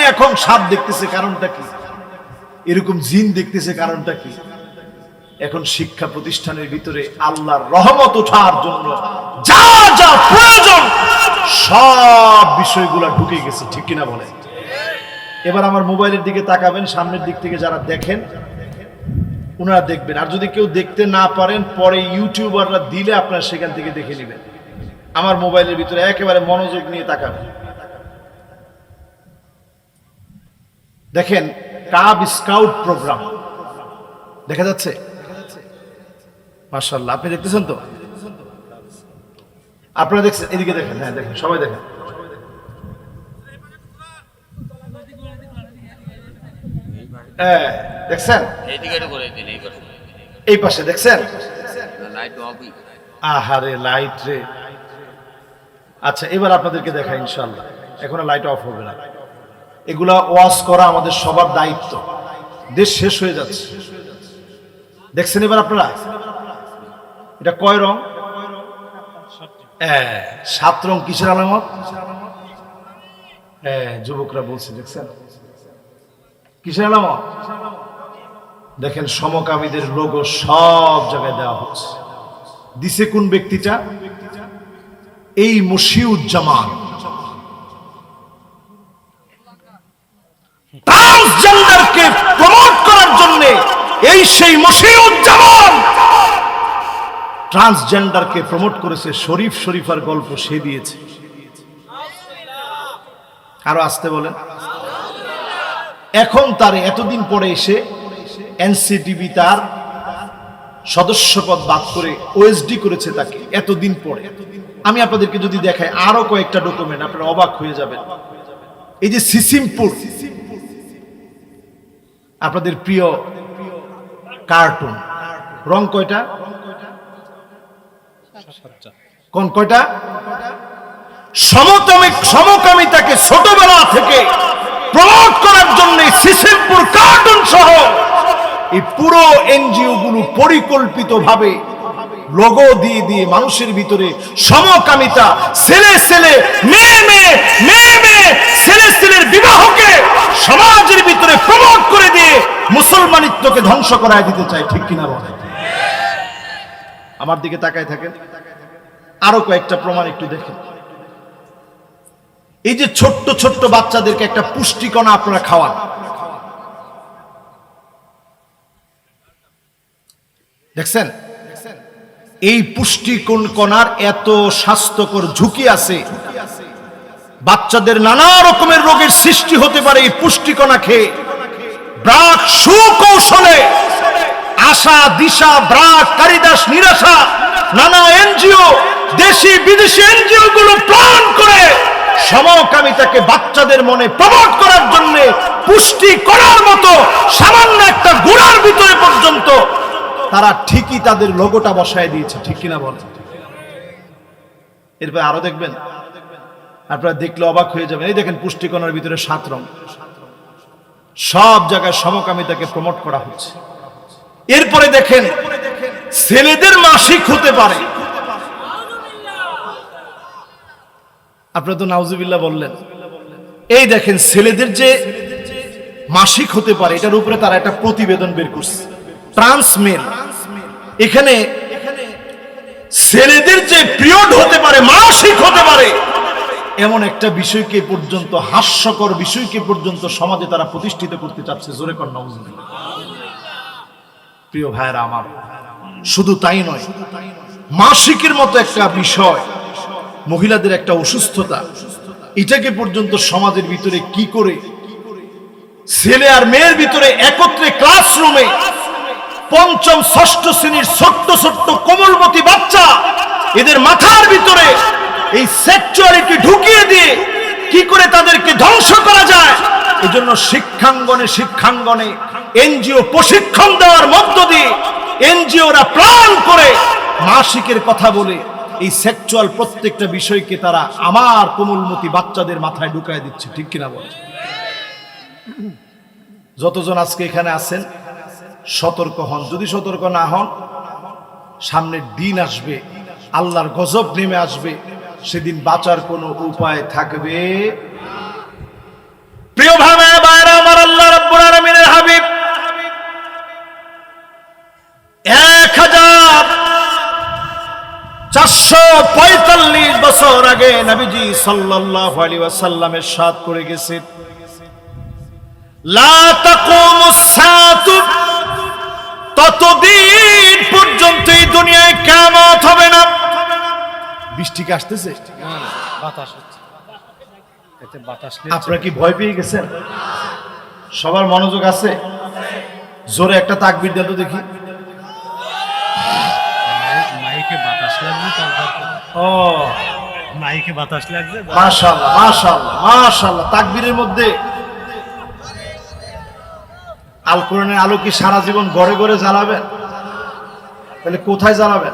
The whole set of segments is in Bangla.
এখন সাপ দেখতেছে, কারণটা কি? এরকম জিন দেখতেছে, কারণটা কি? এখন শিক্ষা প্রতিষ্ঠানের ভিতরে আল্লাহর রহমত ওঠার জন্য যা যা প্রয়োজন সব বিষয়গুলো ঢুকে গেছে, ঠিক কিনা বলেন? এবার আমার মোবাইলের দিকে তাকাবেন, সামনের দিক থেকে যারা দেখেন ওনারা দেখবেন, আর যদি কেউ দেখতে না পারেন পরে ইউটিউবাররা দিলে আপনারা সেখান থেকে দেখে নেবেন। আমার মোবাইলের ভিতরে একেবারে মনোযোগ নিয়ে তাকাবেন, দেখেন কাব স্কাউট প্রোগ্রাম দেখা যাচ্ছে। মাশাআল্লাহ, আপনি দেখতেছেন তো? আপনারা দেখছেন? এদিকে দেখেন, হ্যাঁ দেখেন, সবাই দেখেন। দেখছেন? এই পাশে দেখছেন? আহারে লাইট রে। আচ্ছা, এবার আপনাদেরকে দেখা ইনশাআল্লাহ। এখন লাইট অফ হবে না। এগুলা ওয়াজ করা আমাদের সবার দায়িত্ব। দেশ শেষ হয়ে যাচ্ছে, দেখছেন এবার আপনারা? এটা কয় রং? 7 রং। কিসের আলামত? যুবকরা বলছে, দেখছেন কিসের আলামত? দেখেন সমকামীদের লোগো সব জায়গায় দেওয়া হচ্ছে। দিছে কোন ব্যক্তিটা? এই মশিউজ্জামান। ট্রান্সজেন্ডারকে প্রমোট করার জন্য এই সেই মশিউজ্জামান ট্রান্সজেন্ডারকে প্রমোট করেছে। শরীফ শরীফার গল্প সে দিয়েছে। আরো আসতে বলেন। এখন তার এতদিন পরে এসে এনসিটিভি তার সদস্যপদ বাদ করে ওএসডি করেছে তাকে, এতদিন পরে। আমি আপনাদেরকে যদি দেখাই আরো কয়েকটা ডকুমেন্ট, আপনারা অবাক হয়ে যাবেন। এই যে সিসিমপুর, আপনাদের প্রিয় কার্টুন, রং কয়টা? কোন কয়টা? সমকামিতাকে ছোটবেলা থেকে প্রমোট করার জন্য সিসিমপুর কার্টুন সহ এই পুরো এনজিও গুলো পরিকল্পিতভাবে লোগো দিয়ে দিয়ে মানুষের ভিতরে সমকামিতা, ছেলে ছেলে, মেয়ে মেয়ে, মেয়ে মেয়ে, ছেলে ছেলের বিবাহকে সমাজের ভিতরে প্রমোট করে দিয়ে মুসলমানিত্বকে ধ্বংস করায় দিতে চায়, ঠিক কিনা বলেন? আমার দিকে তাকায় থাকেন, আরো কয়েকটা প্রমাণ একটু দেখেন। এই যে ছোট্ট ছোট্ট বাচ্চাদেরকে একটা পুষ্টিকণা আপনারা খাওয়ান, দেখছেন? এই পুষ্টিকণার এত স্বাস্থ্যকর ঝুঁকি আছে, বাচ্চাদের নানা রকমের রোগের সৃষ্টি হতে পারে এই পুষ্টিকণা খেয়ে। ব্রাক সুকৌশলে আশা দিশা, ব্রাক, কারিদাস, নিরাশা, নানা এনজিও, দেশি বিদেশি এনজিও গুলো প্ল্যান করে সমকামিতাকে বাচ্চাদের মনে প্রমোট করার জন্য পুষ্টি করার মতো সামান্য একটা গুড়ার ভিতরে পর্যন্ত তারা ঠিকই তাদের লোগোটা বসায় দিয়েছে, ঠিক কিনা বলেন? এরপর আরো দেখবেন, আপনারা দেখলে অবাক হয়ে যাবেন। এই দেখেন পুষ্টিকণার ভিতরে 7 রং, সব জায়গায় সমকামিতাকে প্রমোট করা হচ্ছে। এরপরে দেখেন ছেলেদের মাসিক হতে পারে। আপনারা তো নাউজুবিল্লাহ বললেন। এই দেখেন ছেলেদের যে মাসিক হতে পারে এটার উপরে তারা একটা প্রতিবেদন বের করছে, ট্রান্সমেল। এখানে ছেলেদের যে পিরিয়ড হতে পারে, মাসিক হতে পারে, এমন একটা বিষয়কে পর্যন্ত, হাস্যকর বিষয়কে পর্যন্ত সমাজে তারা প্রতিষ্ঠিত করতে চাচ্ছে। জোরে কর নাউজুবিল্লাহ। প্রিয় ভাইরা আমার, শুধু তাই নয়, মাসিকের মতো একটা বিষয়, মহিলাদের একটা অসুস্থতা, এটাকে পর্যন্ত সমাজের ভিতরে কি করে ছেলে আর মেয়ের ভিতরে একত্রে ক্লাসরুমে 5ম 6ষ্ঠ শ্রেণীর ছোট্ট ছোট্ট কোমলমতি বাচ্চা, এদের মাথার ভিতরে এই সেক্সুয়ালিটি ঢুকিয়ে দিয়ে কি করে তাদেরকে ধ্বংস করা যায়, এজন্য শিক্ষাঙ্গনে এনজিও প্রশিক্ষণ দেওয়ার মধ্য দিয়ে এনজিওরা প্ল্যান করে মাসিকের কথা বলে এই সেক্সুয়াল প্রত্যেকটা বিষয়কে তারা আমার কোমলমতি বাচ্চাদের মাথায় ঢুকায় দিচ্ছে, ঠিক কিনা বলে? যতজন আজকে এখানে আছেন সতর্ক হন। যদি সতর্ক না হন, সামনের দিন আসবে, আল্লাহর গজব নেমে আসবে, সেদিন বাঁচার কোনো উপায় থাকবে। প্রিয় ভাই 45 বছর আগে নবীজি সাল্লাল্লাহু আলাইহি ওয়াসাল্লামের সাথ করে গেছেন, লা তাকুমুস সাআতু, ততদিন পর্যন্ত এই দুনিয়ায় কিয়ামত হবে না। বৃষ্টি কি আসতেছে? বাতাস হচ্ছে, এতে বাতাস আপনারা কি ভয় পেয়ে গেছেন? সবার মনোযোগ আছে? জোরে একটা তাকবীর দেন তো দেখি। মাইকে বাতাস লাগবে, তারপর ও মাইকে বাতাস লাগবে। মাশাআল্লাহ মাশাআল্লাহ মাশাআল্লাহ। তাকবীরের মধ্যে আল কোরআনের আলো কি সারা জীবন ঘরে ঘরে জ্বালাবেন? তাহলে কোথায় জ্বালাবেন?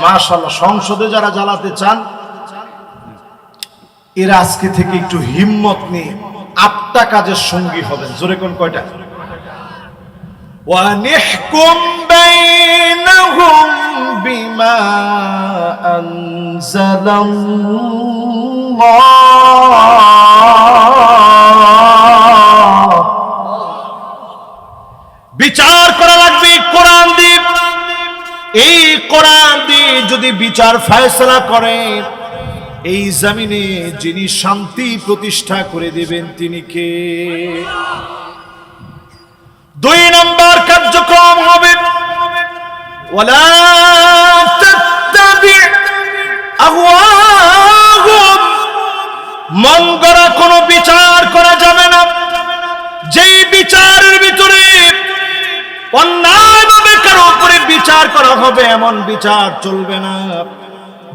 মাশাআল্লাহ। সংসদে যারা জ্বালাতে চান এরা আজকে থেকে একটু হিম্মত নিয়ে 8টা কাজের সঙ্গী হবেন। জোরে কোন কয়টা? ওয়ানিহকুম বাইনাহুম বিমা আনজালাল্লাহ, বিচার করা লাগবে কোরআন দিয়ে। এই কোরআন দিয়ে যদি বিচার ফয়সালা করে, এই জমিনে যিনি শান্তি প্রতিষ্ঠা করে দিবেন তিনি কে? 2 নম্বর কার্যক্রম হবে ওয়ালা তাত্তাবি আহওয়াহুম, মন গড়া কোনো বিচার করা যাবে না। যেই বিচারের ভিতরে অন্যায়ভাবে কারো উপরে বিচার করা হবে এমন বিচার চলবে না।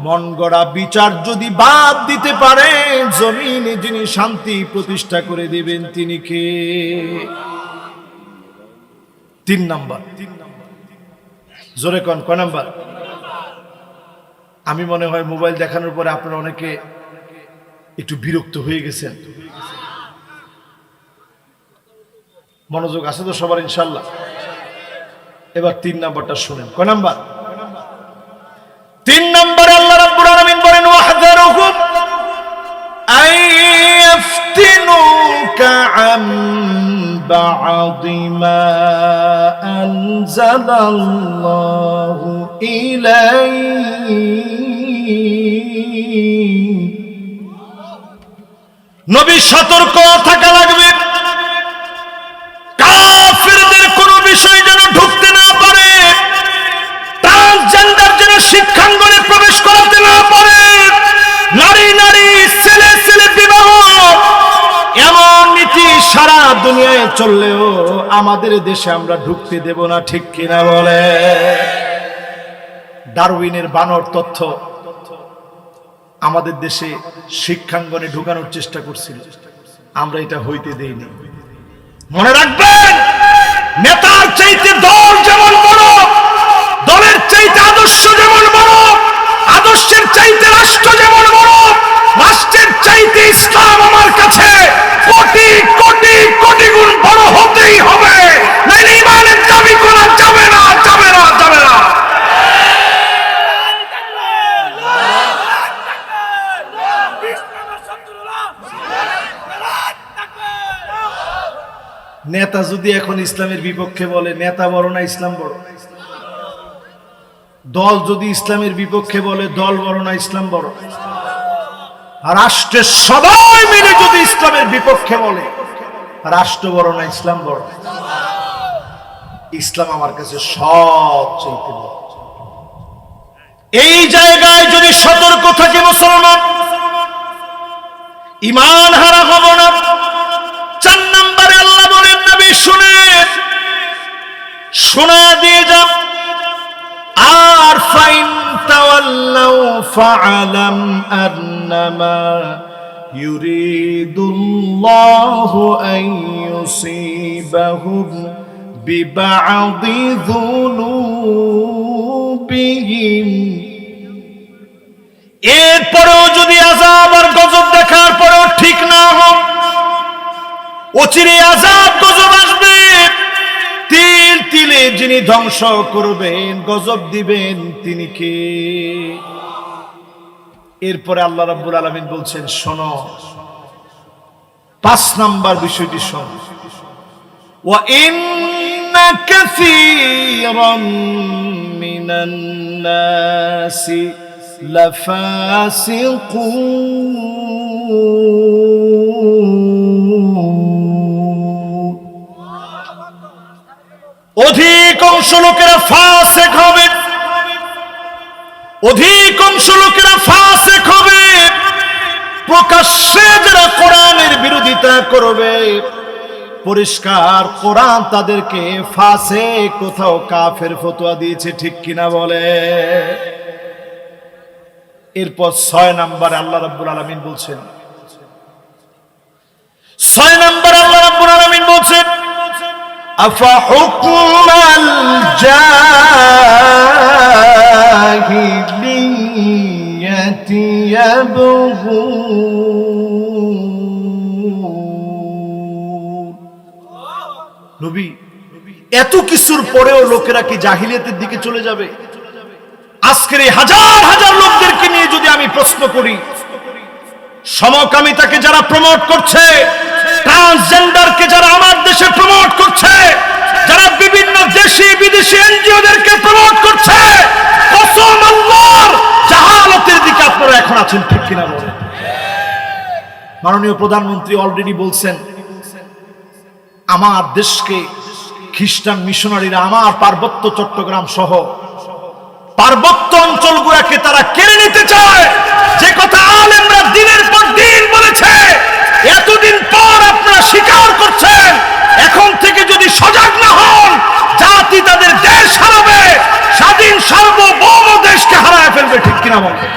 মন গড়া বিচার যদি বাদ দিতে পারে, জমিনে যিনি শান্তি প্রতিষ্ঠা করে দিবেন তিনি কে? 3 নাম্বার। জোরে কোন কয় নাম্বার? আমি মনে হয় মোবাইল দেখানোর পরে আপনারা অনেকে একটু বিরক্ত হয়ে গেছেন। মনোযোগ আছে তো সবার ইনশাআল্লাহ? এবার 3 নাম্বারটা শুনেন। কয় নাম্বার? 3 নম্বরে আল্লাহ রাব্বুল আলামিন বলেন ওয়াহযারুহুম আইয়াফতিনুকা আম বা'দি মা আনজালাল্লাহু ইলাইহি, নবী সতর্ক থাকা লাগবে কাফিরদের কোনো বিষয় যেন ঢুকতে না পারে, ট্রান্সজেন্ডার যেন শিক্ষাঙ্গনে প্রবেশ করাতে না পারে, নারী নারী ছেলে ছেলে বিবাহ, এমন নীতি সারা দুনিয়ায় চললেও আমাদের দেশে আমরা ঢুকতে দেব না। ঠিক কিনা বলে? ডারউইনের বানর তথ্য আমাদের দেশে শিক্ষাঙ্গনে ঢুকানোর চেষ্টা করছিল, আমরা এটা হইতে দেইনি। মনে রাখবেন, নেতার চাইতে দল যেমন বড়, দলের চাইতে আদর্শ যেমন বড়, আদর্শের চাইতে রাষ্ট্র যেমন বড়, রাষ্ট্রের চাইতে ইসলাম আমার কাছে কোটি কোটি কোটি গুণ বড় হতেই হবে, নাইলে ইমানের দাবি করা যাবে না, যাবে না, যাবে না। নেতা যদি এখন ইসলামের বিপক্ষে বলে, নেতা বড় না ইসলাম বড়? দল যদি ইসলামের বিপক্ষে বলে, দল বড় না ইসলাম বড়? রাষ্ট্রের সবাই মিলে যদি ইসলামের বিপক্ষে বলে, রাষ্ট্র বড় না ইসলাম বড়? ইসলাম আমার কাছে সবচেয়ে বড়। এই জায়গায় যদি সতর্ক থাকে মুসলমান, ঈমান হারা হব না। 4 নম্বরে আল্লাহ বলেন, নবী শুনেন, শোনা দিয়ে যান, আর ফাইন তাওয়াল্লাউ ফাআলাম আন্নামা ইউরিদুল্লাহু আন ইউসিবাহুম বিবা'দি যুনুবিহিম, এরপরেও যদি আযাব আর গজব দেখার পরেও ঠিক না হয়, অচিরে আযাব গজব আসবে, তিল তিলে যিনি ধ্বংস করবেন, গজব দিবেন তিনি কে? এরপরে আল্লাহ রাব্বুল আলামিন বলছেন, শোনো 5 নাম্বার বিষয়টি শোনো, ওয়া ইন্না কাসীরাম মিনান নাসি লাফাসিকুন। অধিকাংশ লোকেরা ফাসিক হবে, অধিকাংশ লোকেরা ফাসিক হবে। প্রকাশ্যে যারা কোরআনের বিরোধিতা করবে, পরিষ্কার কোরআন তাদেরকে ফাসিক, কোথাও কাফের ফতোয়া দিয়েছে, ঠিক কিনা বলে। এরপর 6 নম্বরে আল্লাহ রাব্বুল আলামিন বলছেন, 6 নম্বরে আল্লাহ রাব্বুল আলামিন বলছেন, আফা হুকমাল জাহিলিয়াতি ইয়াবগুন। নবী, এত কিছুর পরেও লোকেরা কি জাহিলিয়াতের দিকে চলে যাবে? আজকের এই হাজার হাজার লোকদেরকে নিয়ে যদি আমি প্রশ্ন করি, সমকামিতাকে যারা প্রমোট করছে, ট্রান্সজেন্ডারকে যারা আমার দেশে প্রমোট করছে, যারা বিভিন্ন দেশি বিদেশি এনজিওদেরকে প্রমোট করছে, কসম আল্লাহর, জাহালাতের দিকে আপনারা এখন আছেন, ঠিক কিনা বলেন? মাননীয় প্রধানমন্ত্রী অলরেডি বলছেন, আমার দেশকে খ্রিস্টান মিশনারিরা আমার পার্বত্য চট্টগ্রাম সহ পার্বত্য অঞ্চলগুলোকে তারা কেড়ে নিতে চায়। যে কথা আলেমরা দিনের পর দিন বলেছে, এতদিন পর আপনারা স্বীকার করছেন। এখন থেকে যদি সজাগ না হন, জাতি তাদের দেশ হারাবে, স্বাধীন সার্বভৌম দেশকে হারায় ফেলবে, ঠিক কিনা বলেন?